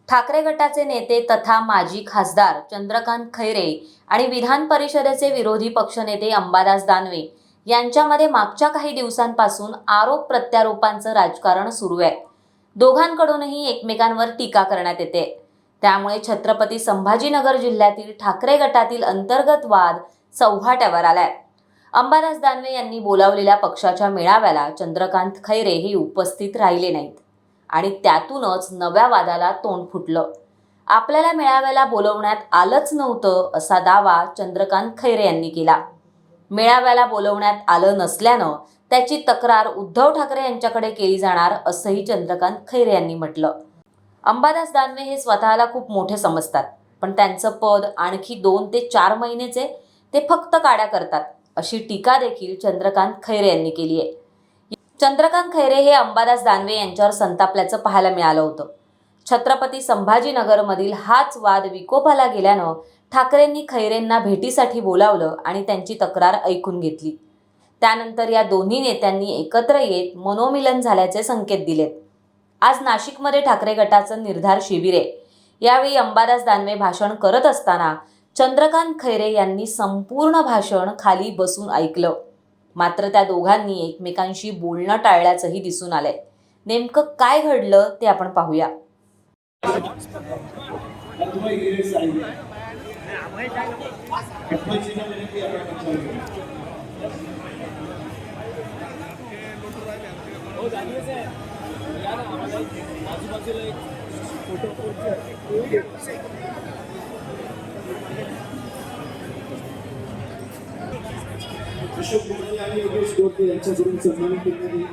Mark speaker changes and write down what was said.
Speaker 1: ठाकरे गटाचे नेते तथा माजी खासदार चंद्रकांत खैरे आणि विधान परिषदेचे विरोधी पक्षनेते अंबादास दानवे यांच्यामध्ये मागच्या काही दिवसांपासून आरोप प्रत्यारोपांचं राजकारण सुरू आहे। दोघांकडूनही एकमेकांवर टीका करण्यात येते। त्यामुळे छत्रपती संभाजीनगर जिल्ह्यातील ठाकरे गटातील अंतर्गत वाद चव्हाट्यावर आलाय। अंबादास दानवे यांनी बोलावलेल्या पक्षाच्या मेळाव्याला चंद्रकांत खैरे हे उपस्थित राहिले नाहीत आणि त्यातूनच नव्या वादाला तोंड फुटलं। आपल्याला मेळाव्याला बोलवण्यात आलंच नव्हतं असा दावा चंद्रकांत खैरे यांनी केला। मेळाव्याला बोलवण्यात आलं नसल्यानं त्याची तक्रार उद्धव ठाकरे यांच्याकडे केली जाणार असंही चंद्रकांत खैरे यांनी म्हटलं। अंबादास दानवे हे स्वतःला खूप मोठे समजतात, पण त्यांचं पद आणखी 2 ते 4 महिनेचे ते फक्त काड्या करतात अशी टीका देखील चंद्रकांत खैरे यांनी केली आहे। चंद्रकांत खैरे हे अंबादास दानवे यांच्यावर संतापल्याचं पाहायला मिळालं होतं। छत्रपती संभाजीनगरमधील हाच वाद विकोपाला गेल्यानं ठाकरेंनी खैरेंना भेटीसाठी बोलावलं आणि त्यांची तक्रार ऐकून घेतली। त्यानंतर या दोन्ही नेत्यांनी एकत्र येत मनोमिलन झाल्याचे संकेत दिलेत। आज नाशिकमध्ये ठाकरे गटाचं निर्धार शिबिर आहे। यावेळी अंबादास दानवे भाषण करत असताना चंद्रकांत खैरे यांनी संपूर्ण भाषण खाली बसून ऐकलं। मात्र त्या दोघांनी एकमेकांशी बोलणं टाळल्याचंही दिसून आलंय। नेमकं काय घडलं ते आपण पाहूया।
Speaker 2: अशोक कुमार आणि योगेश गोटे यांच्याकडून सन्मानित करण्यात येईल।